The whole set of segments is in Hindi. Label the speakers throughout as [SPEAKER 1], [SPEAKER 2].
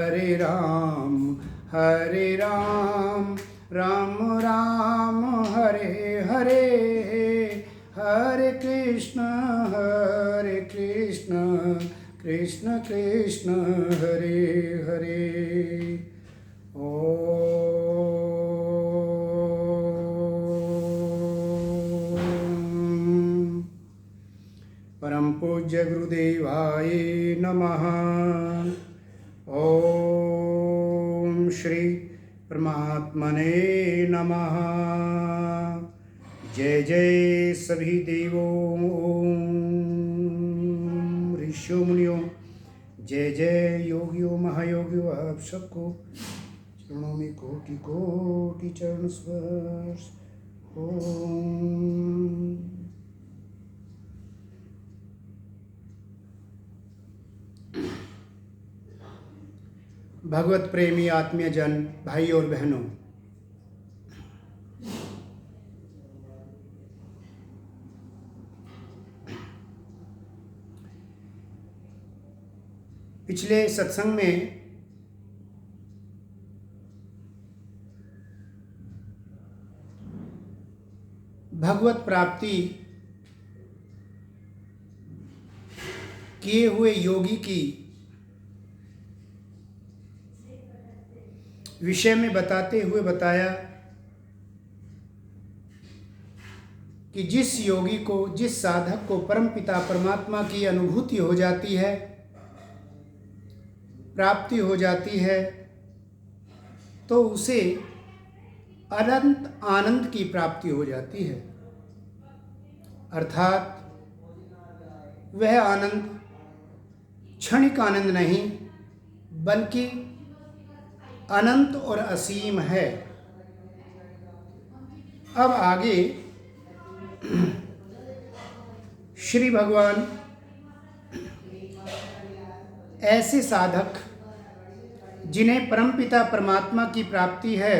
[SPEAKER 1] हरे राम राम राम हरे हरे, हरे कृष्ण कृष्ण कृष्ण हरे हरे। ओम परम पूज्य गुरुदेवाय नमः। ओम श्री परमात्मने नमः। जय जय सभी देवों, ऋषियों मुनियों, जय जय योगियों महायोगियों। आप सबको चरणों में कोटि कोटि चरण स्पर्श। ओम भगवत प्रेमी आत्मीय जन भाई और बहनों, पिछले सत्संग में भगवत प्राप्ति किए हुए योगी की विषय में बताते हुए बताया कि जिस योगी को, जिस साधक को परमपिता परमात्मा की अनुभूति हो जाती है, प्राप्ति हो जाती है, तो उसे अनंत आनंद की प्राप्ति हो जाती है। अर्थात वह आनंद क्षणिक आनंद नहीं, बल्कि अनंत और असीम है। अब आगे श्री भगवान ऐसे साधक जिन्हें परमपिता परमात्मा की प्राप्ति है,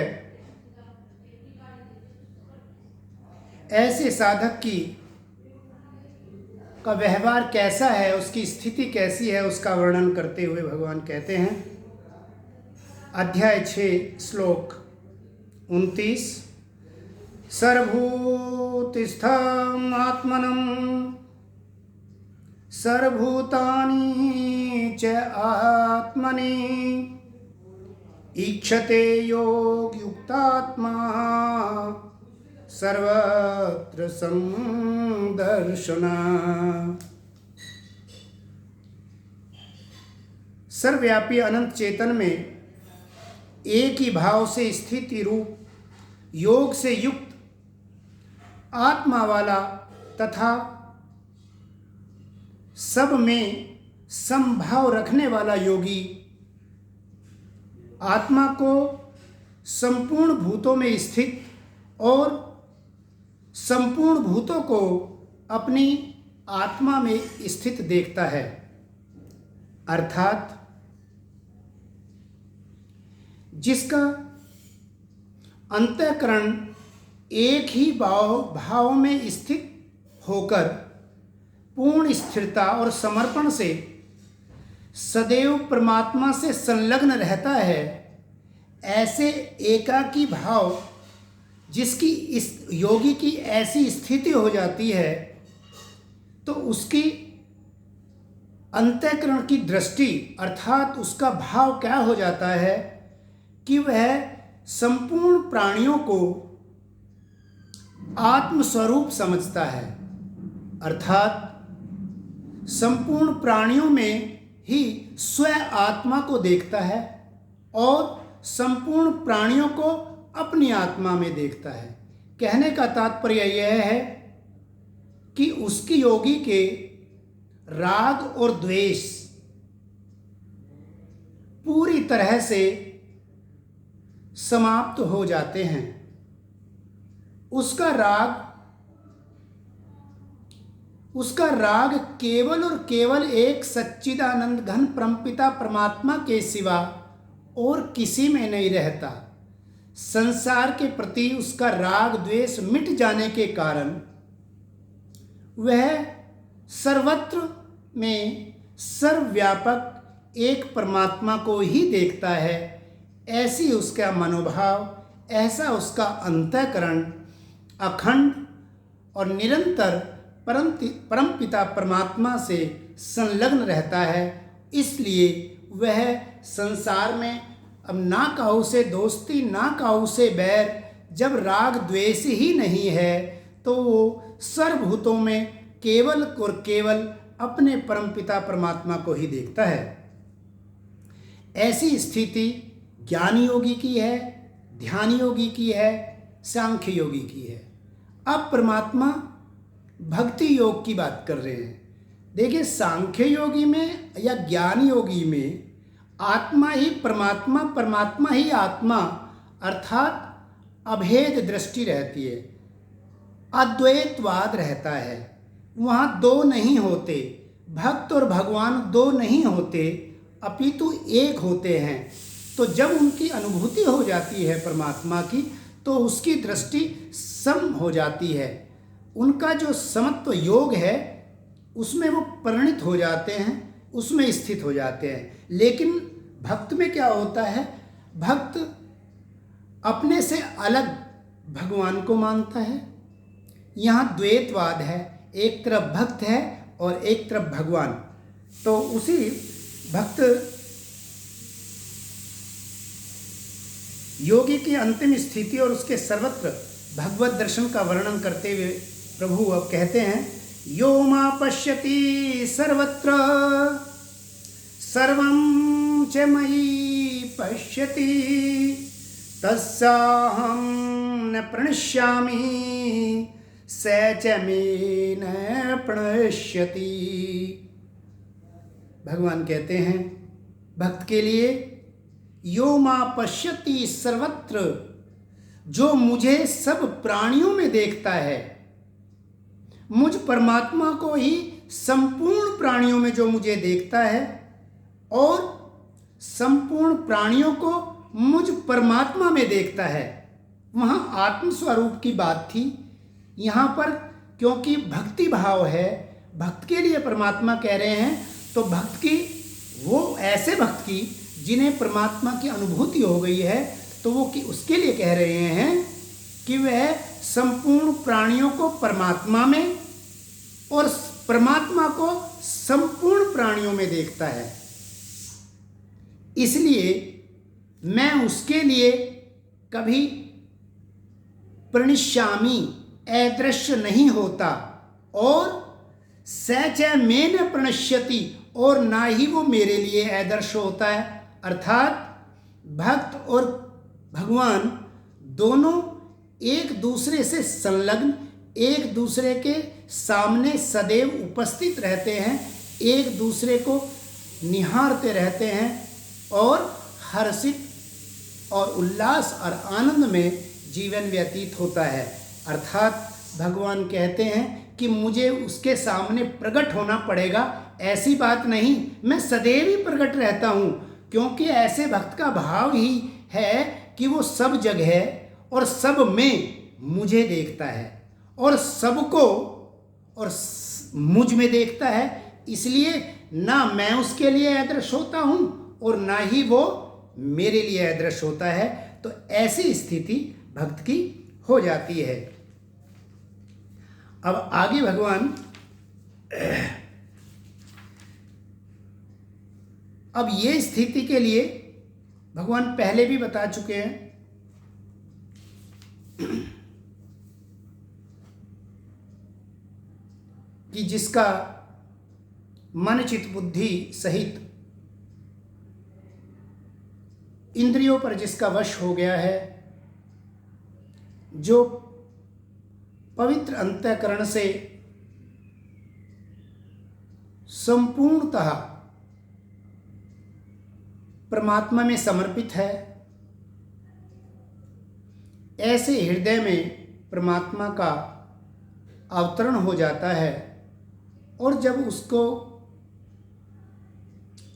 [SPEAKER 1] ऐसे साधक का व्यवहार कैसा है, उसकी स्थिति कैसी है, उसका वर्णन करते हुए भगवान कहते हैं, अध्याय 6 श्लोक 29, सर्वभूतिस्थं आत्मनं सर्वभूतानि च आत्मनि ईक्षते योगयुक्तात्मा सर्वत्र समदर्शना। सर्वव्यापी अनंत चेतन में एक ही भाव से स्थिति रूप योग से युक्त आत्मा वाला तथा सब में समभाव रखने वाला योगी आत्मा को संपूर्ण भूतों में स्थित और संपूर्ण भूतों को अपनी आत्मा में स्थित देखता है। अर्थात जिसका अंतःकरण एक ही भाव में स्थित होकर पूर्ण स्थिरता और समर्पण से सदैव परमात्मा से संलग्न रहता है, ऐसे एकाकी भाव जिसकी इस योगी की ऐसी स्थिति हो जाती है, तो उसकी अंतःकरण की दृष्टि अर्थात उसका भाव क्या हो जाता है कि वह संपूर्ण प्राणियों को आत्मस्वरूप समझता है। अर्थात संपूर्ण प्राणियों में ही स्वयं आत्मा को देखता है और संपूर्ण प्राणियों को अपनी आत्मा में देखता है। कहने का तात्पर्य यह है कि उसकी योगी के राग और द्वेष पूरी तरह से समाप्त हो जाते हैं। उसका राग केवल और केवल एक सच्चिदानंद घन परमपिता परमात्मा के सिवा और किसी में नहीं रहता। संसार के प्रति उसका राग द्वेष मिट जाने के कारण वह सर्वत्र में सर्वव्यापक एक परमात्मा को ही देखता है, ऐसी उसका मनोभाव, ऐसा उसका अंतःकरण अखंड और निरंतर परमपिता परमात्मा से संलग्न रहता है। इसलिए वह संसार में अब ना काहू से दोस्ती, ना काहू से बैर, जब राग द्वेष ही नहीं है तो वो सर्वभूतों में केवल और केवल अपने परमपिता परमात्मा को ही देखता है। ऐसी स्थिति ज्ञान योगी की है, ध्यान योगी की है, सांख्य योगी की है। अब परमात्मा भक्ति योग की बात कर रहे हैं। देखिए, सांख्य योगी में या ज्ञान योगी में आत्मा ही परमात्मा, परमात्मा ही आत्मा, अर्थात अभेद दृष्टि रहती है, अद्वैतवाद रहता है। वहाँ दो नहीं होते, भक्त और भगवान दो नहीं होते, अपितु एक होते हैं। तो जब उनकी अनुभूति हो जाती है परमात्मा की, तो उसकी दृष्टि सम हो जाती है। उनका जो समत्व योग है उसमें वो परिणित हो जाते हैं, उसमें स्थित हो जाते हैं। लेकिन भक्त में क्या होता है, भक्त अपने से अलग भगवान को मानता है। यहाँ द्वैतवाद है, एक तरफ भक्त है और एक तरफ भगवान। तो उसी भक्त योगी की अंतिम स्थिति और उसके सर्वत्र भगवत दर्शन का वर्णन करते हुए प्रभु अब कहते हैं, यो मा पश्यति सर्वत्र सर्वं च मयि पश्यति तस्याहं न प्रणश्यामि स च मे न प्रणश्यति। भगवान कहते हैं भक्त के लिए, यो मा पश्यति सर्वत्र, जो मुझे सब प्राणियों में देखता है, मुझ परमात्मा को ही संपूर्ण प्राणियों में जो मुझे देखता है और संपूर्ण प्राणियों को मुझ परमात्मा में देखता है। वहाँ आत्मस्वरूप की बात थी। यहाँ पर क्योंकि भक्ति भाव है, भक्त के लिए परमात्मा कह रहे हैं, तो भक्त की, वो ऐसे भक्त की जिन्हें परमात्मा की अनुभूति हो गई है, तो वो कि उसके लिए कह रहे हैं कि वह संपूर्ण प्राणियों को परमात्मा में और परमात्मा को संपूर्ण प्राणियों में देखता है। इसलिए मैं उसके लिए कभी प्रणश्यामी, अदृश्य नहीं होता, और सच में न प्रणश्यति, और ना ही वो मेरे लिए अदृश्य होता है। अर्थात भक्त और भगवान दोनों एक दूसरे से संलग्न, एक दूसरे के सामने सदैव उपस्थित रहते हैं, एक दूसरे को निहारते रहते हैं और हर्षित और उल्लास और आनंद में जीवन व्यतीत होता है। अर्थात भगवान कहते हैं कि मुझे उसके सामने प्रकट होना पड़ेगा, ऐसी बात नहीं, मैं सदैव ही प्रकट रहता हूँ, क्योंकि ऐसे भक्त का भाव ही है कि वो सब जगह और सब में मुझे देखता है और सबको और मुझ में देखता है। इसलिए ना मैं उसके लिए अदृश्य होता हूँ और ना ही वो मेरे लिए अदृश्य होता है। तो ऐसी स्थिति भक्त की हो जाती है। अब आगे भगवान अब ये स्थिति के लिए भगवान पहले भी बता चुके हैं कि जिसका मन चित्त बुद्धि सहित इंद्रियों पर जिसका वश हो गया है, जो पवित्र अंतःकरण से संपूर्णतः परमात्मा में समर्पित है, ऐसे हृदय में परमात्मा का अवतरण हो जाता है। और जब उसको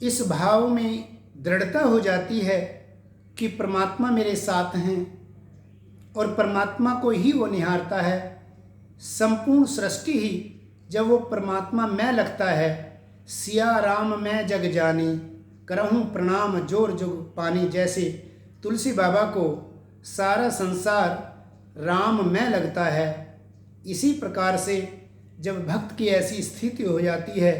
[SPEAKER 1] इस भाव में दृढ़ता हो जाती है कि परमात्मा मेरे साथ हैं और परमात्मा को ही वो निहारता है, संपूर्ण सृष्टि ही जब वो परमात्मा मैं लगता है, सिया राम मैं जग जानी, करहूँ प्रणाम जोर जुग पानी। जैसे तुलसी बाबा को सारा संसार राम में लगता है, इसी प्रकार से जब भक्त की ऐसी स्थिति हो जाती है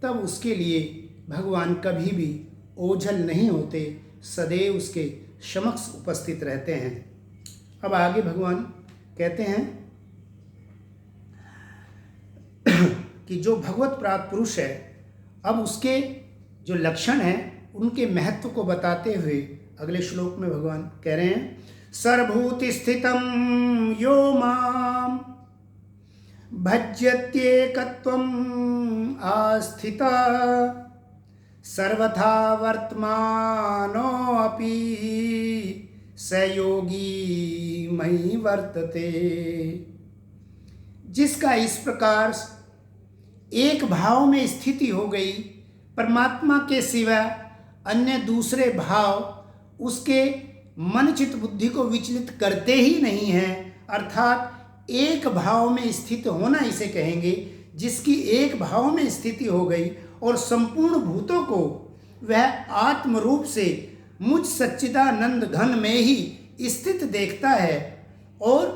[SPEAKER 1] तब उसके लिए भगवान कभी भी ओझल नहीं होते, सदैव उसके समक्ष उपस्थित रहते हैं। अब आगे भगवान कहते हैं कि जो भगवत प्राप्त पुरुष है, अब उसके जो लक्षण हैं उनके महत्व को बताते हुए अगले श्लोक में भगवान कह रहे हैं, सर्वभूत स्थितम यो माम भज्यत्येकत्वम आस्थिता सर्वथा वर्तमानोऽपि स योगी मयि वर्तते। जिसका इस प्रकार एक भाव में स्थिति हो गई, परमात्मा के सिवा अन्य दूसरे भाव उसके मन चित्त बुद्धि को विचलित करते ही नहीं हैं, अर्थात एक भाव में स्थित होना इसे कहेंगे। जिसकी एक भाव में स्थिति हो गई और संपूर्ण भूतों को वह आत्म रूप से मुझ सच्चिदानंद घन में ही स्थित देखता है और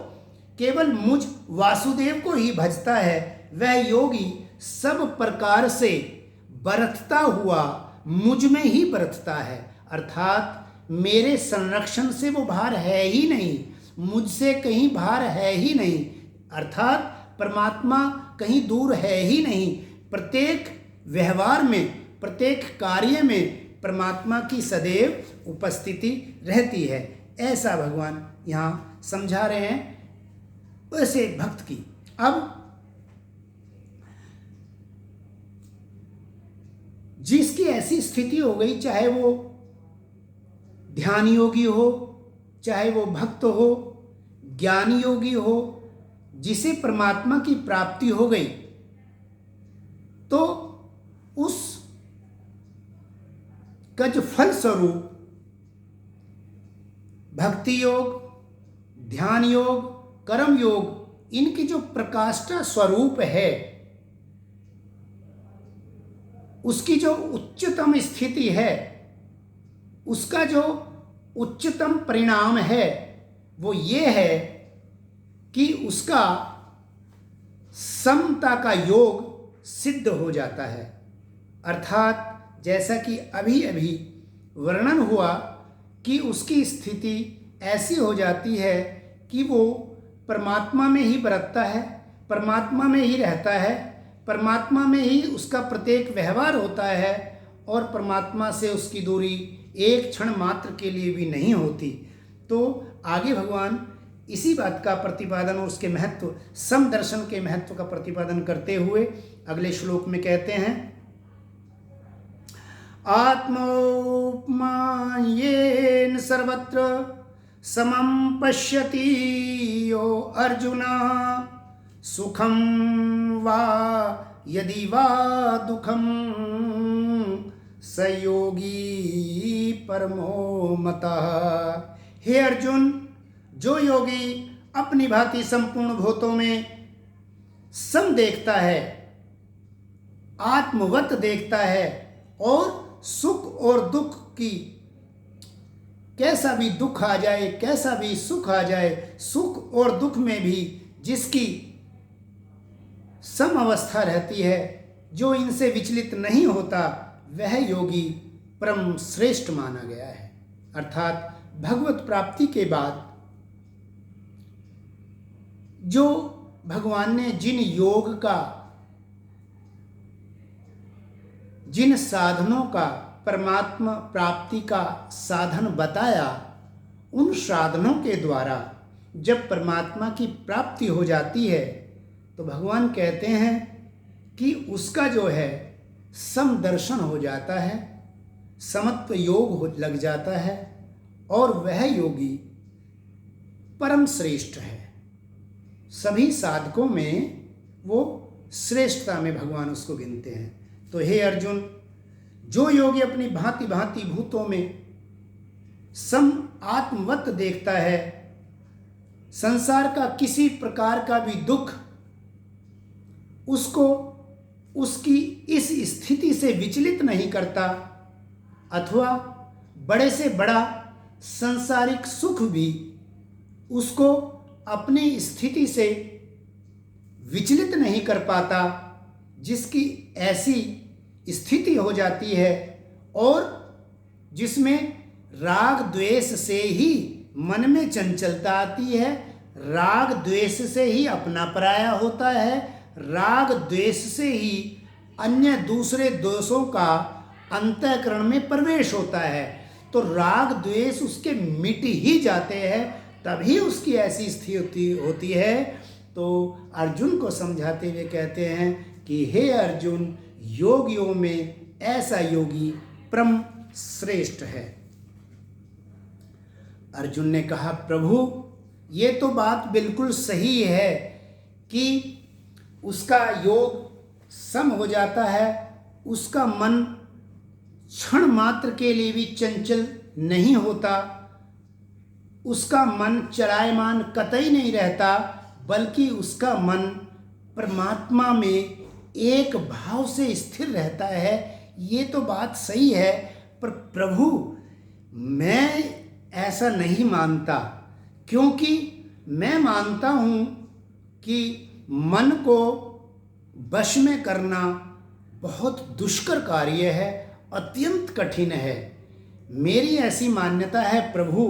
[SPEAKER 1] केवल मुझ वासुदेव को ही भजता है, वह योगी सब प्रकार से बरतता हुआ मुझ में ही बरतता है। अर्थात मेरे संरक्षण से वो बाहर है ही नहीं, मुझसे कहीं बाहर है ही नहीं, अर्थात परमात्मा कहीं दूर है ही नहीं। प्रत्येक व्यवहार में, प्रत्येक कार्य में परमात्मा की सदैव उपस्थिति रहती है, ऐसा भगवान यहाँ समझा रहे हैं वैसे भक्त की। अब जिसकी ऐसी स्थिति हो गई, चाहे वो ध्यान योगी हो, चाहे वो भक्त हो, ज्ञानी योगी हो, जिसे परमात्मा की प्राप्ति हो गई, तो उस का जो फल स्वरूप भक्ति योग, ध्यान योग, कर्म योग, इनकी जो प्रकाष्ठा स्वरूप है, उसकी जो उच्चतम स्थिति है, उसका जो उच्चतम परिणाम है वो ये है कि उसका समता का योग सिद्ध हो जाता है। अर्थात जैसा कि अभी अभी वर्णन हुआ कि उसकी स्थिति ऐसी हो जाती है कि वो परमात्मा में ही बरतता है, परमात्मा में ही रहता है, परमात्मा में ही उसका प्रत्येक व्यवहार होता है और परमात्मा से उसकी दूरी एक क्षण मात्र के लिए भी नहीं होती। तो आगे भगवान इसी बात का प्रतिपादन और उसके महत्व, समदर्शन के महत्व का प्रतिपादन करते हुए अगले श्लोक में कहते हैं, आत्मोपमायेन सर्वत्र समं पश्यति यो अर्जुन सुखम वा यदि वा दुखम स योगी परमो मतः। हे अर्जुन, जो योगी अपनी भांति संपूर्ण भूतों में सम देखता है, आत्मवत देखता है और सुख और दुख की, कैसा भी दुख आ जाए, कैसा भी सुख आ जाए, सुख और दुख में भी जिसकी सम अवस्था रहती है, जो इनसे विचलित नहीं होता, वह योगी परम श्रेष्ठ माना गया है। अर्थात भगवत प्राप्ति के बाद जो भगवान ने जिन योग का, जिन साधनों का परमात्मा प्राप्ति का साधन बताया, उन साधनों के द्वारा जब परमात्मा की प्राप्ति हो जाती है तो भगवान कहते हैं कि उसका जो है समदर्शन हो जाता है, समत्व योग लग जाता है और वह योगी परम श्रेष्ठ है। सभी साधकों में वो श्रेष्ठता में भगवान उसको गिनते हैं। तो हे अर्जुन, जो योगी अपनी भांति भांति भूतों में सम आत्मवत देखता है, संसार का किसी प्रकार का भी दुख उसको उसकी इस स्थिति से विचलित नहीं करता, अथवा बड़े से बड़ा सांसारिक सुख भी उसको अपनी स्थिति से विचलित नहीं कर पाता, जिसकी ऐसी स्थिति हो जाती है और जिसमें राग द्वेष से ही मन में चंचलता आती है, राग द्वेष से ही अपना पराया होता है, राग द्वेष से ही अन्य दूसरे दोषों का अंतःकरण में प्रवेश होता है। तो राग द्वेष उसके मिट ही जाते हैं, तभी उसकी ऐसी स्थिति होती है। तो अर्जुन को समझाते हुए कहते हैं कि हे अर्जुन, योगियों में ऐसा योगी परम श्रेष्ठ है। अर्जुन ने कहा, प्रभु ये तो बात बिल्कुल सही है कि उसका योग सम हो जाता है, उसका मन क्षण मात्र के लिए भी चंचल नहीं होता, उसका मन चलायमान कतई नहीं रहता, बल्कि उसका मन परमात्मा में एक भाव से स्थिर रहता है। ये तो बात सही है, पर प्रभु मैं ऐसा नहीं मानता, क्योंकि मैं मानता हूँ कि मन को वश में करना बहुत दुष्कर कार्य है, अत्यंत कठिन है। मेरी ऐसी मान्यता है प्रभु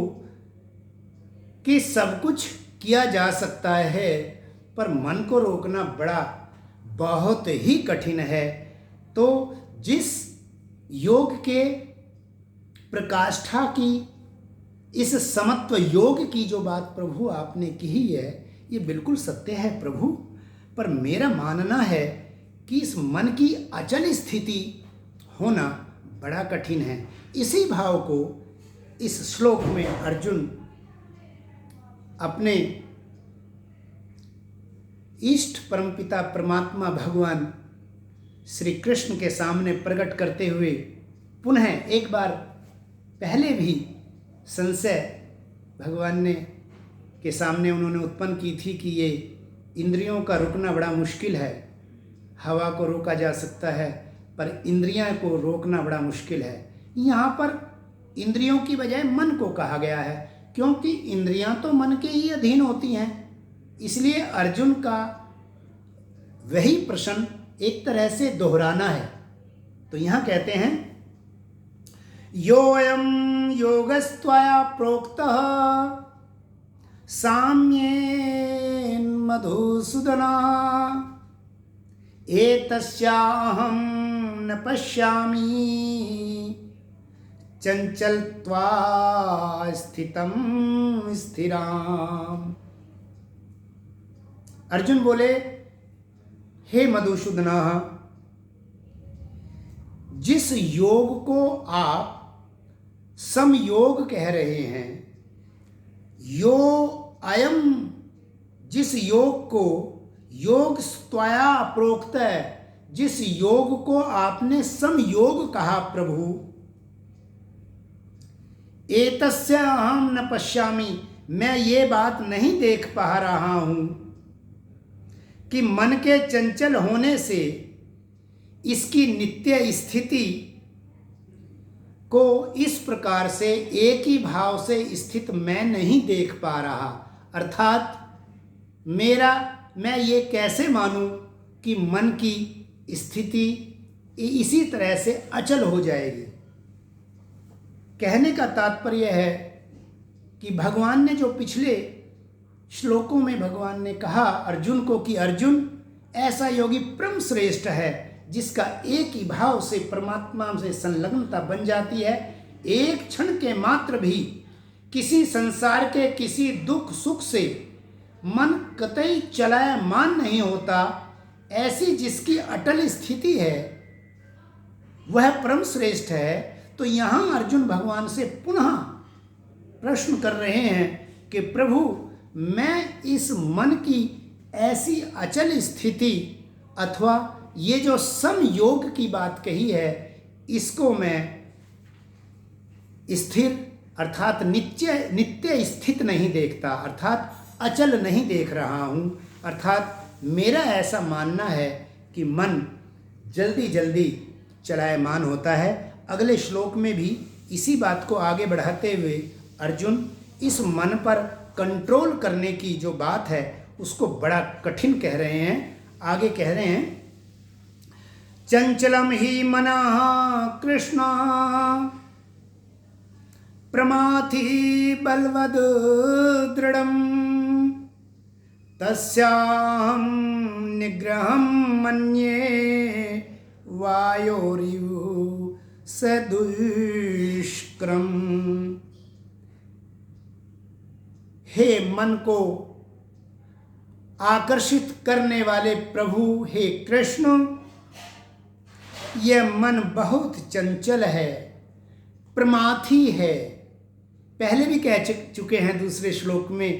[SPEAKER 1] कि सब कुछ किया जा सकता है, पर मन को रोकना बहुत ही कठिन है। तो जिस योग के प्रकाष्ठा की, इस समत्व योग की जो बात प्रभु आपने कही है, ये बिल्कुल सत्य है प्रभु, पर मेरा मानना है कि इस मन की अचल स्थिति होना बड़ा कठिन है। इसी भाव को इस श्लोक में अर्जुन अपने इष्ट परमपिता परमात्मा भगवान श्री कृष्ण के सामने प्रकट करते हुए पुनः एक बार पहले भी संशय भगवान ने के सामने उन्होंने उत्पन्न की थी कि ये इंद्रियों का रुकना बड़ा मुश्किल है। हवा को रोका जा सकता है, पर इंद्रियां को रोकना बड़ा मुश्किल है। यहाँ पर इंद्रियों की बजाय मन को कहा गया है, क्योंकि इंद्रियां तो मन के ही अधीन होती हैं। इसलिए अर्जुन का वही प्रश्न एक तरह से दोहराना है। तो यहाँ कहते हैं, योऽयं योगस्त्वया प्रोक्तः साम्येन मधुसूदना एतस्याहं न पश्यामि चंचलत्वा स्थितं स्थिराम। अर्जुन बोले, हे मधुसूदना, जिस योग को आप समयोग कह रहे हैं, यो अयम, जिस योग को योग त्वया प्रोक्त है, जिस योग को आपने समयोग कहा प्रभु, एतस्य अहम न पश्यामि, मैं ये बात नहीं देख पा रहा हूं कि मन के चंचल होने से इसकी नित्य स्थिति को इस प्रकार से एक ही भाव से स्थित मैं नहीं देख पा रहा। अर्थात मैं ये कैसे मानूं कि मन की स्थिति इसी तरह से अचल हो जाएगी। कहने का तात्पर्य है कि भगवान ने जो पिछले श्लोकों में भगवान ने कहा अर्जुन को कि अर्जुन, ऐसा योगी परम श्रेष्ठ है जिसका एक ही भाव से परमात्मा से संलग्नता बन जाती है। एक क्षण के मात्र भी किसी संसार के किसी दुख सुख से मन कतई चलायमान नहीं होता, ऐसी जिसकी अटल स्थिति है वह परम श्रेष्ठ है। तो यहाँ अर्जुन भगवान से पुनः प्रश्न कर रहे हैं कि प्रभु, मैं इस मन की ऐसी अचल स्थिति अथवा ये जो समयोग की बात कही है, इसको मैं स्थिर अर्थात नित्य स्थित नहीं देखता, अर्थात अचल नहीं देख रहा हूँ। अर्थात मेरा ऐसा मानना है कि मन जल्दी जल्दी चलायमान होता है, अगले श्लोक में भी इसी बात को आगे बढ़ाते हुए अर्जुन इस मन पर कंट्रोल करने की जो बात है उसको बड़ा कठिन कह रहे हैं। आगे कह रहे हैं, चंचलम ही मनः कृष्ण प्रमाथि बलवद दृढ़म तस्याहं निग्रहं मन्ये वायोरिव सदुष्क्रम। हे मन को आकर्षित करने वाले प्रभु, हे कृष्ण, यह मन बहुत चंचल है, प्रमाथी है। पहले भी कह चुके हैं दूसरे श्लोक में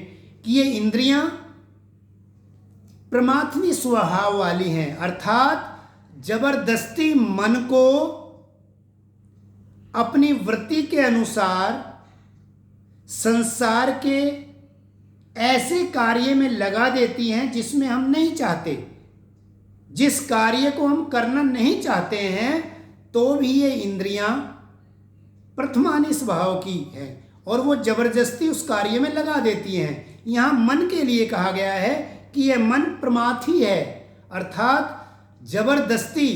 [SPEAKER 1] कि ये इंद्रियां प्रमाथवी स्वभाव वाली हैं, अर्थात जबरदस्ती मन को अपनी वृत्ति के अनुसार संसार के ऐसे कार्य में लगा देती हैं जिसमें हम नहीं चाहते, जिस कार्य को हम करना नहीं चाहते हैं, तो भी ये इंद्रियां प्रथमानी स्वभाव की हैं और वो जबरदस्ती उस कार्य में लगा देती हैं। यहाँ मन के लिए कहा गया है कि यह मन प्रमाथी है, अर्थात जबरदस्ती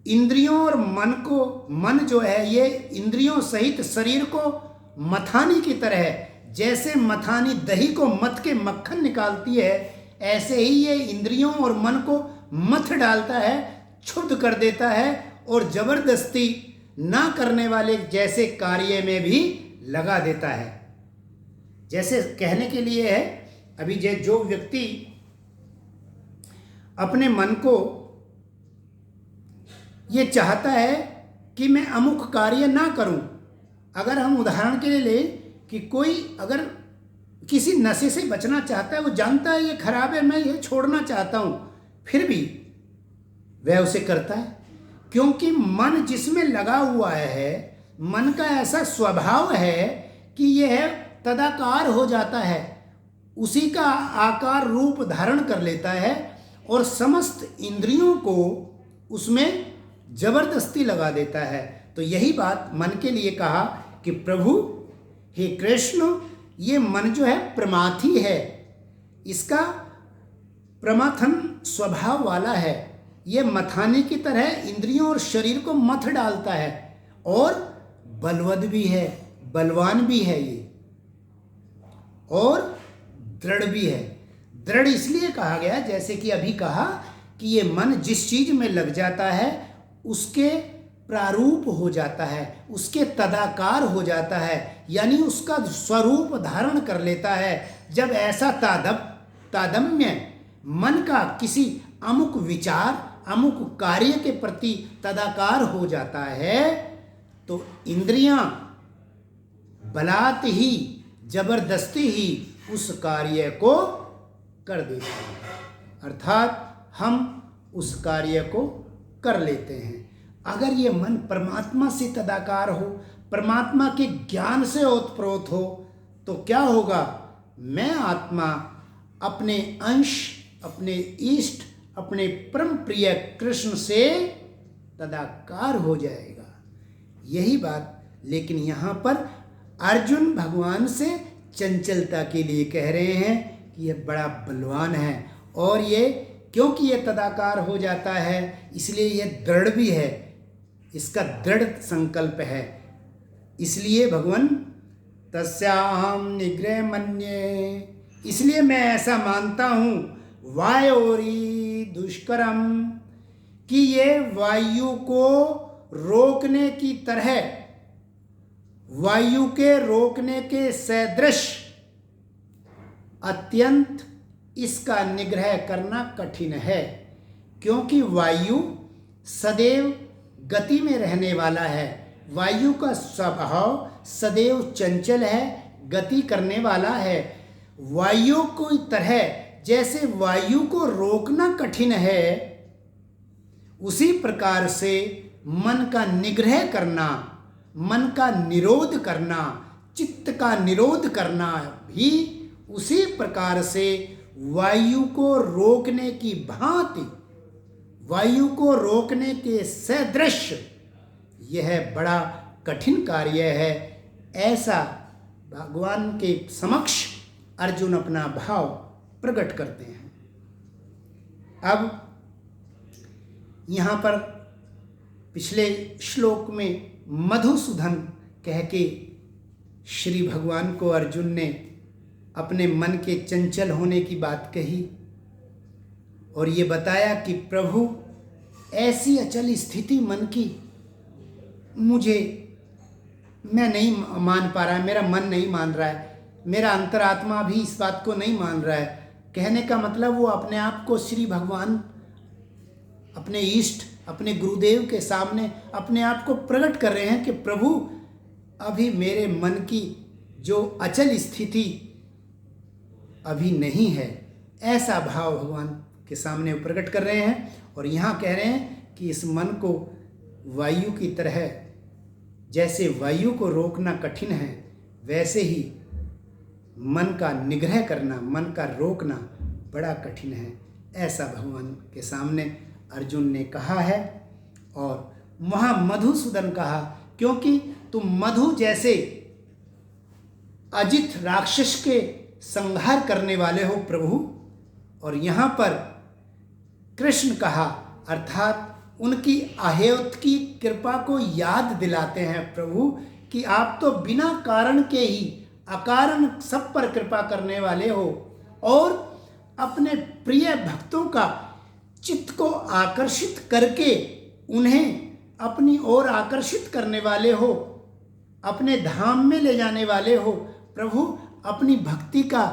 [SPEAKER 1] इंद्रियों और मन को, मन जो है ये इंद्रियों सहित शरीर को मथानी की तरह, जैसे मथानी दही को मथ के मक्खन निकालती है, ऐसे ही ये इंद्रियों और मन को मथ डालता है, क्षुब्ध कर देता है और जबरदस्ती ना करने वाले जैसे कार्य में भी लगा देता है। जैसे कहने के लिए है, अभी जो व्यक्ति अपने मन को ये चाहता है कि मैं अमुक कार्य ना करूं, अगर हम उदाहरण के लिए लें कि कोई अगर किसी नशे से बचना चाहता है, वो जानता है ये खराब है, मैं ये छोड़ना चाहता हूं, फिर भी वह उसे करता है, क्योंकि मन जिसमें लगा हुआ है, मन का ऐसा स्वभाव है कि यह तदाकार हो जाता है, उसी का आकार रूप धारण कर लेता है और समस्त इंद्रियों को उसमें जबरदस्ती लगा देता है। तो यही बात मन के लिए कहा कि प्रभु, हे कृष्ण, ये मन जो है प्रमाथी है, इसका प्रमाथन स्वभाव वाला है, ये मथाने की तरह इंद्रियों और शरीर को मथ डालता है और बलवद भी है, बलवान भी है ये, और दृढ़ भी है। दृढ़ इसलिए कहा गया, जैसे कि अभी कहा कि ये मन जिस चीज में लग जाता है उसके प्रारूप हो जाता है, उसके तदाकार हो जाता है, यानी उसका स्वरूप धारण कर लेता है। जब ऐसा तादम्य मन का किसी अमुक विचार, अमुक कार्य के प्रति तदाकार हो जाता है, तो इंद्रियां बलात् ही, जबरदस्ती ही उस कार्य को कर देते हैं, अर्थात हम उस कार्य को कर लेते हैं। अगर ये मन परमात्मा से तदाकार हो, परमात्मा के ज्ञान से ओतप्रोत हो, तो क्या होगा? मैं आत्मा अपने अंश, अपने इष्ट, अपने परम प्रिय कृष्ण से तदाकार हो जाएगा। यही बात लेकिन यहाँ पर अर्जुन भगवान से चंचलता के लिए कह रहे हैं कि यह बड़ा बलवान है, और ये क्योंकि ये तदाकार हो जाता है इसलिए यह दृढ़ भी है, इसका दृढ़ संकल्प है। इसलिए भगवान तस्याहम निग्रह मन्ये, इसलिए मैं ऐसा मानता हूँ वायोरी दुष्करम, कि ये वायु को रोकने की तरह, वायु के रोकने के सदृश अत्यंत इसका निग्रह करना कठिन है, क्योंकि वायु सदैव गति में रहने वाला है। वायु का स्वभाव सदैव चंचल है, गति करने वाला है। वायु की तरह जैसे वायु को रोकना कठिन है, उसी प्रकार से मन का निग्रह करना, मन का निरोध करना, चित्त का निरोध करना भी उसी प्रकार से वायु को रोकने की भांति, वायु को रोकने के सदृश यह बड़ा कठिन कार्य है। ऐसा भगवान के समक्ष अर्जुन अपना भाव प्रकट करते हैं। अब यहाँ पर पिछले श्लोक में मधुसूदन कह के श्री भगवान को अर्जुन ने अपने मन के चंचल होने की बात कही और ये बताया कि प्रभु ऐसी अचल स्थिति मन की मैं नहीं मान पा रहा है, मेरा मन नहीं मान रहा है, मेरा अंतरात्मा भी इस बात को नहीं मान रहा है। कहने का मतलब वो अपने आप को श्री भगवान, अपने इष्ट, अपने गुरुदेव के सामने अपने आप को प्रकट कर रहे हैं कि प्रभु अभी मेरे मन की जो अचल स्थिति अभी नहीं है। ऐसा भाव भगवान के सामने प्रकट कर रहे हैं और यहाँ कह रहे हैं कि इस मन को वायु की तरह, जैसे वायु को रोकना कठिन है, वैसे ही मन का निग्रह करना, मन का रोकना बड़ा कठिन है। ऐसा भगवान के सामने अर्जुन ने कहा है। और वहाँ मधुसूदन कहा क्योंकि तुम मधु जैसे अजित राक्षस के संहार करने वाले हो प्रभु। और यहाँ पर कृष्ण कहा अर्थात उनकी अहेतु की कृपा को याद दिलाते हैं प्रभु कि आप तो बिना कारण के ही अकारण सब पर कृपा करने वाले हो और अपने प्रिय भक्तों का चित्त को आकर्षित करके उन्हें अपनी ओर आकर्षित करने वाले हो, अपने धाम में ले जाने वाले हो। प्रभु अपनी भक्ति का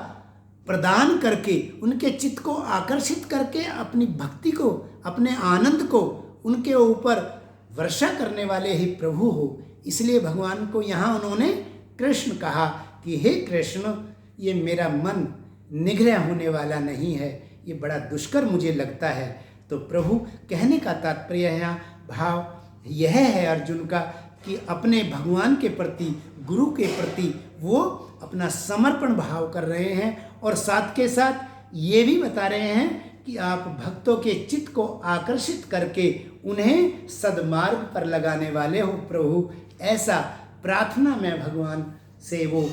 [SPEAKER 1] प्रदान करके उनके चित्त को आकर्षित करके अपनी भक्ति को, अपने आनंद को उनके ऊपर वर्षा करने वाले ही प्रभु हो। इसलिए भगवान को यहाँ उन्होंने कृष्ण कहा कि हे कृष्ण, ये मेरा मन निग्रह होने वाला नहीं है, ये बड़ा दुष्कर मुझे लगता है। तो प्रभु कहने का तात्पर्य यहाँ भाव यह है अर्जुन का कि अपने भगवान के प्रति, गुरु के प्रति वो अपना समर्पण भाव कर रहे हैं और साथ के साथ ये भी बता रहे हैं कि आप भक्तों के चित्त को आकर्षित करके उन्हें सद्मार्ग पर लगाने वाले हो प्रभु। ऐसा प्रार्थना में भगवान से वो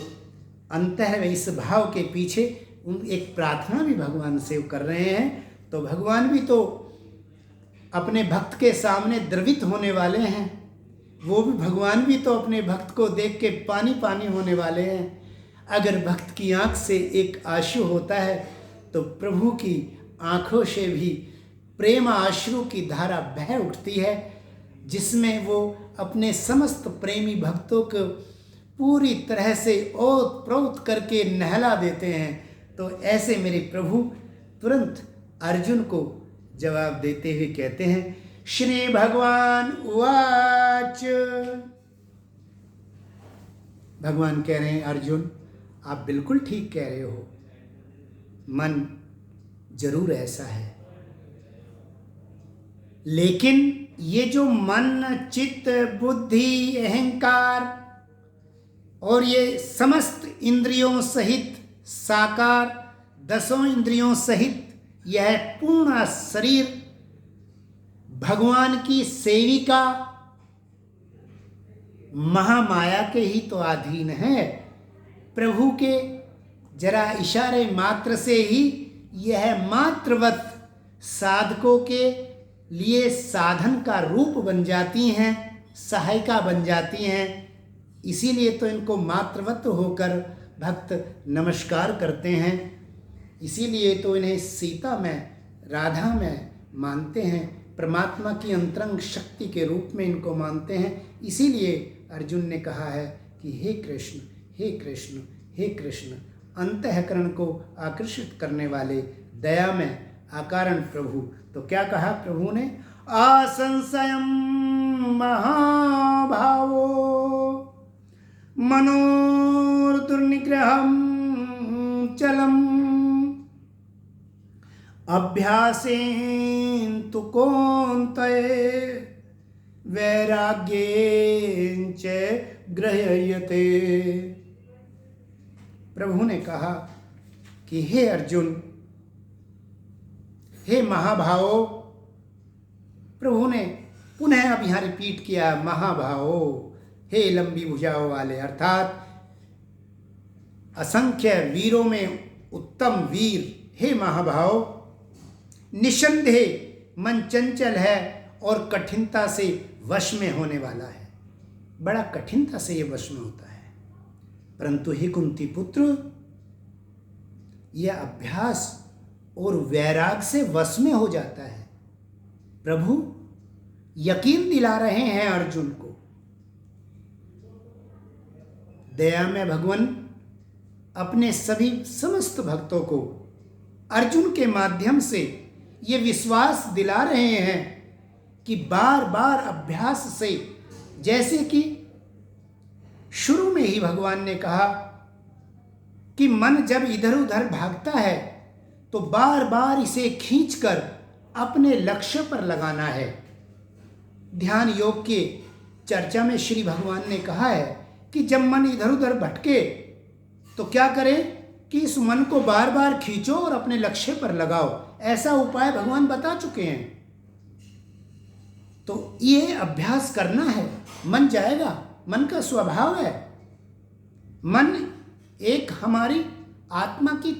[SPEAKER 1] अंतः इस भाव के पीछे एक प्रार्थना भी भगवान से कर रहे हैं। तो भगवान भी तो अपने भक्त के सामने द्रवित होने वाले हैं, वो भी भगवान भी तो अपने भक्त को देख के पानी पानी होने वाले हैं। अगर भक्त की आंख से एक आंसू होता है तो प्रभु की आंखों से भी प्रेम आश्रु की धारा बह उठती है, जिसमें वो अपने समस्त प्रेमी भक्तों को पूरी तरह से ओत प्रोत करके नहला देते हैं। तो ऐसे मेरे प्रभु तुरंत अर्जुन को जवाब देते हुए कहते हैं, श्री भगवान उवाच। भगवान कह रहे हैं अर्जुन आप बिल्कुल ठीक कह रहे हो, मन जरूर ऐसा है, लेकिन ये जो मन, चित्त, बुद्धि, अहंकार और ये समस्त इंद्रियों सहित साकार, दसों इंद्रियों सहित यह पूर्ण शरीर भगवान की सेविका महामाया के ही तो अधीन है। प्रभु के जरा इशारे मात्र से ही यह मात्रवत साधकों के लिए साधन का रूप बन जाती हैं, सहायिका बन जाती हैं। इसीलिए तो इनको मात्रवत होकर भक्त नमस्कार करते हैं, इसीलिए तो इन्हें सीता में, राधा में मानते हैं, परमात्मा की अंतरंग शक्ति के रूप में इनको मानते हैं। इसीलिए अर्जुन ने कहा है कि हे कृष्ण, हे कृष्ण, हे कृष्ण, अंतःकरण को आकर्षित करने वाले दया में अकारण प्रभु। तो क्या कहा प्रभु ने, असंशयं महाभावो मनोर्दुर्निग्रहं चलम् अभ्यासेन तु कौन्तेय वैराग्येन च गृह्यते। प्रभु ने कहा कि हे अर्जुन, हे महाभावो, प्रभु ने पुनः अब यहाँ रिपीट किया, महाभावो, हे लंबी भुजाओं वाले, अर्थात असंख्य वीरों में उत्तम वीर, हे महाभाव, निसंदेह मन चंचल है और कठिनता से वश में होने वाला है। बड़ा कठिनता से ये वश में होता है, परंतु हे कुंती पुत्र, यह अभ्यास और वैराग से वश में हो जाता है। प्रभु यकीन दिला रहे हैं अर्जुन को। दया में भगवान अपने सभी समस्त भक्तों को अर्जुन के माध्यम से ये विश्वास दिला रहे हैं कि बार बार अभ्यास से, जैसे कि शुरू में ही भगवान ने कहा कि मन जब इधर उधर भागता है तो बार बार इसे खींचकर अपने लक्ष्य पर लगाना है। ध्यान योग के चर्चा में श्री भगवान ने कहा है कि जब मन इधर उधर भटके तो क्या करें कि इस मन को बार बार खींचो और अपने लक्ष्य पर लगाओ। ऐसा उपाय भगवान बता चुके हैं। तो ये अभ्यास करना है, मन जाएगा, मन का स्वभाव है। मन एक हमारी आत्मा की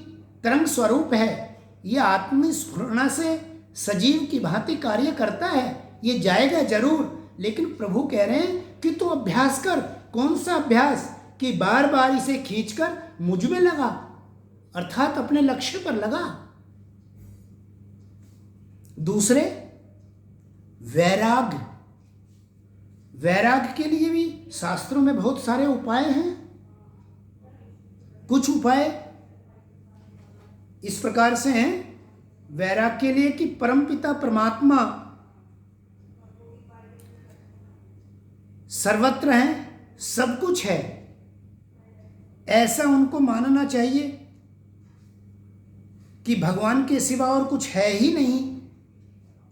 [SPEAKER 1] तरंग स्वरूप है। यह आत्मस्फुरणा से सजीव की भांति कार्य करता है। ये जाएगा जरूर, लेकिन प्रभु कह रहे हैं कि तू अभ्यास कर। कौन सा अभ्यास? कि बार बार इसे खींचकर मुझ में लगा, अर्थात अपने लक्ष्य पर लगा। दूसरे, वैराग। वैराग के लिए भी शास्त्रों में बहुत सारे उपाय हैं। कुछ उपाय इस प्रकार से हैं वैराग के लिए कि परमपिता परमात्मा सर्वत्र हैं, सब कुछ है, ऐसा उनको मानना चाहिए कि भगवान के सिवा और कुछ है ही नहीं।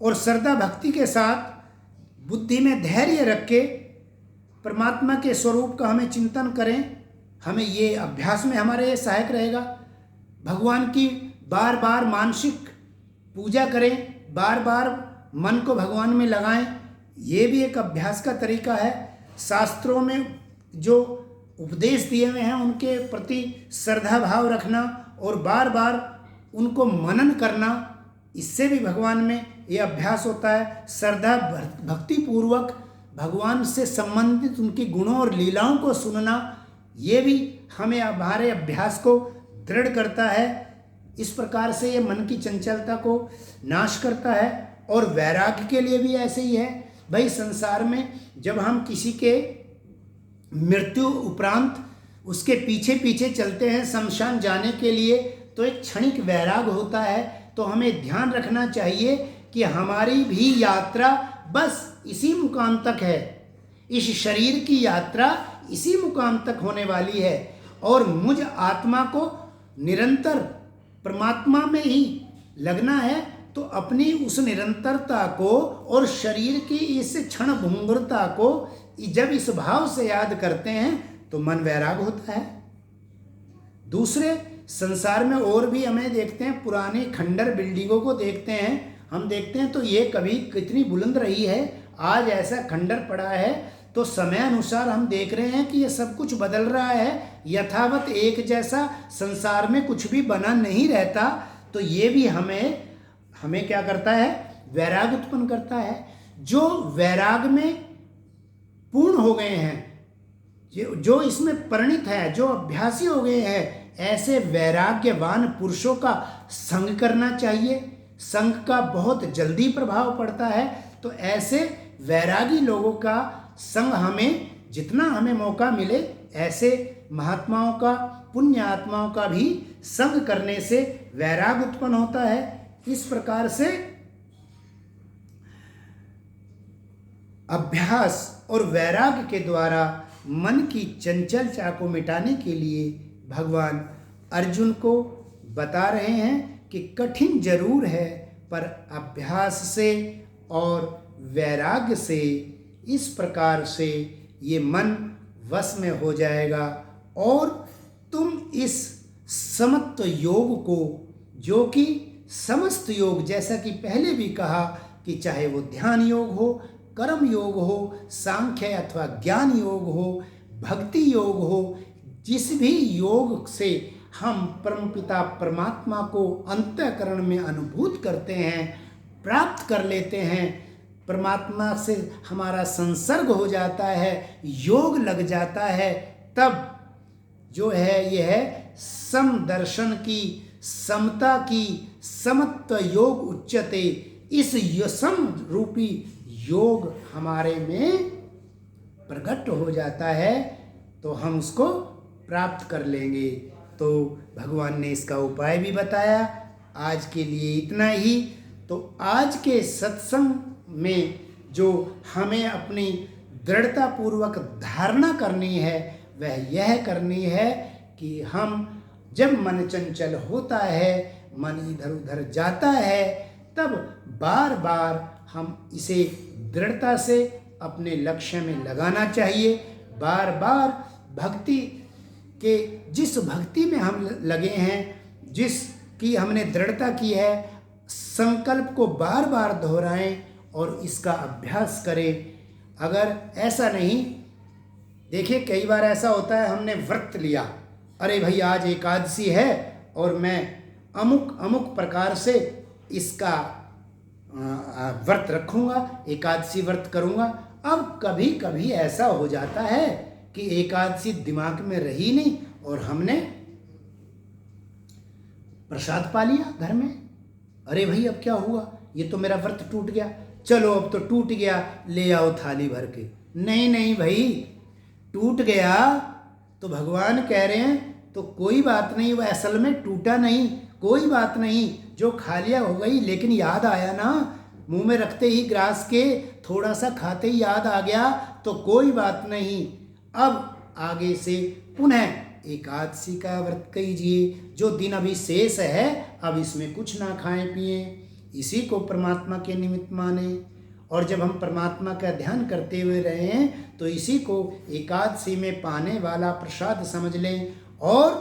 [SPEAKER 1] और श्रद्धा भक्ति के साथ बुद्धि में धैर्य रख के परमात्मा के स्वरूप का हमें चिंतन करें। हमें ये अभ्यास में हमारे सहायक रहेगा। भगवान की बार बार मानसिक पूजा करें, बार बार मन को भगवान में लगाएं। ये भी एक अभ्यास का तरीका है। शास्त्रों में जो उपदेश दिए हुए हैं उनके प्रति श्रद्धा भाव रखना और बार बार उनको मनन करना, इससे भी भगवान में ये अभ्यास होता है। श्रद्धा भक्ति पूर्वक भगवान से संबंधित उनकी गुणों और लीलाओं को सुनना, ये भी हमें हमारे अभ्यास को दृढ़ करता है। इस प्रकार से ये मन की चंचलता को नाश करता है। और वैराग्य के लिए भी ऐसे ही है। भाई, संसार में जब हम किसी के मृत्यु उपरांत उसके पीछे पीछे चलते हैं शमशान जाने के लिए, तो एक क्षणिक वैराग होता है। तो हमें ध्यान रखना चाहिए कि हमारी भी यात्रा बस इसी मुकाम तक है। इस शरीर की यात्रा इसी मुकाम तक होने वाली है और मुझ आत्मा को निरंतर परमात्मा में ही लगना है। तो अपनी उस निरंतरता को और शरीर की इस क्षण भंगुरता को जब इस भाव से याद करते हैं तो मन वैराग होता है। दूसरे, संसार में और भी हमें देखते हैं, पुरानी खंडर बिल्डिंगों को देखते हैं, हम देखते हैं तो ये कभी कितनी बुलंद रही है, आज ऐसा खंडर पड़ा है। तो समय अनुसार हम देख रहे हैं कि ये सब कुछ बदल रहा है। यथावत एक जैसा संसार में कुछ भी बना नहीं रहता। तो ये भी हमें क्या करता है? वैराग उत्पन्न करता है। जो वैराग में पूर्ण हो गए हैं, जो इसमें परिणित है, जो अभ्यासी हो गए हैं, ऐसे वैराग्यवान पुरुषों का संग करना चाहिए। संग का बहुत जल्दी प्रभाव पड़ता है। तो ऐसे वैरागी लोगों का संग जितना हमें मौका मिले, ऐसे महात्माओं का, पुण्य आत्माओं का भी संग करने से वैराग उत्पन्न होता है। इस प्रकार से अभ्यास और वैराग्य के द्वारा मन की चंचलता को मिटाने के लिए भगवान अर्जुन को बता रहे हैं कि कठिन जरूर है, पर अभ्यास से और वैराग्य से इस प्रकार से ये मन वश में हो जाएगा और तुम इस समत्व योग को, जो कि समस्त योग, जैसा कि पहले भी कहा कि चाहे वो ध्यान योग हो, कर्म योग हो, सांख्य अथवा ज्ञान योग हो, भक्ति योग हो, जिस भी योग से हम परमपिता परमात्मा को अंतःकरण में अनुभूत करते हैं, प्राप्त कर लेते हैं, परमात्मा से हमारा संसर्ग हो जाता है, योग लग जाता है, तब जो है यह है समदर्शन की, समता की, समत्व योग उच्यते। इस सम रूपी योग हमारे में प्रकट हो जाता है तो हम उसको प्राप्त कर लेंगे। तो भगवान ने इसका उपाय भी बताया। आज के लिए इतना ही। तो आज के सत्संग में जो हमें अपनी दृढ़तापूर्वक धारणा करनी है वह यह करनी है कि हम जब मन चंचल होता है, मन इधर उधर जाता है, तब बार बार हम इसे दृढ़ता से अपने लक्ष्य में लगाना चाहिए। बार बार भक्ति के जिस भक्ति में हम लगे हैं, जिसकी हमने दृढ़ता की है, संकल्प को बार बार दोहराएं और इसका अभ्यास करें। अगर ऐसा नहीं, देखिए कई बार ऐसा होता है हमने व्रत लिया, अरे भाई आज एकादशी है और मैं अमुक अमुक प्रकार से इसका व्रत रखूँगा, एकादशी व्रत करूँगा। अब कभी कभी ऐसा हो जाता है कि एकादशी दिमाग में रही नहीं और हमने प्रसाद पा लिया घर में। अरे भाई अब क्या हुआ, ये तो मेरा व्रत टूट गया, चलो अब तो टूट गया, ले आओ थाली भर के। नहीं नहीं भाई, टूट गया तो भगवान कह रहे हैं तो कोई बात नहीं, वह असल में टूटा नहीं, कोई बात नहीं, जो खा लिया हो गई, लेकिन याद आया ना, मुंह में रखते ही ग्रास के थोड़ा सा खाते ही याद आ गया तो कोई बात नहीं। अब आगे से पुनः एकादशी का व्रत कीजिए, जो दिन अभी शेष है अब इसमें कुछ ना खाएं पिएं, इसी को परमात्मा के निमित्त माने। और जब हम परमात्मा का ध्यान करते हुए रहे हैं तो इसी को एकादशी में पाने वाला प्रसाद समझ लें और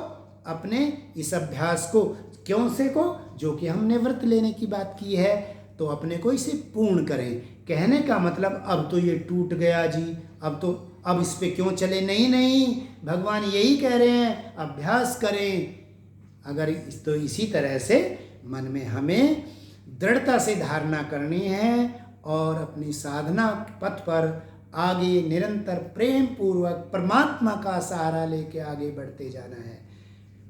[SPEAKER 1] अपने इस अभ्यास को, क्यों से को, जो कि हमने व्रत लेने की बात की है, तो अपने को इसे पूर्ण करें। कहने का मतलब अब तो ये टूट गया जी, अब इस पे क्यों चले, नहीं नहीं, भगवान यही कह रहे हैं अभ्यास करें। अगर तो इसी तरह से मन में हमें दृढ़ता से धारणा करनी है और अपनी साधना पथ पर आगे निरंतर प्रेम पूर्वक परमात्मा का सहारा लेके आगे बढ़ते जाना है।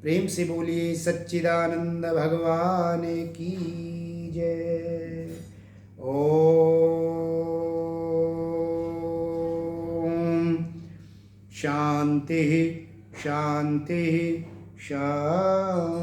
[SPEAKER 1] प्रेम से बोलिए सच्चिदानंद भगवान की जय। ओम शांति शांति शांति।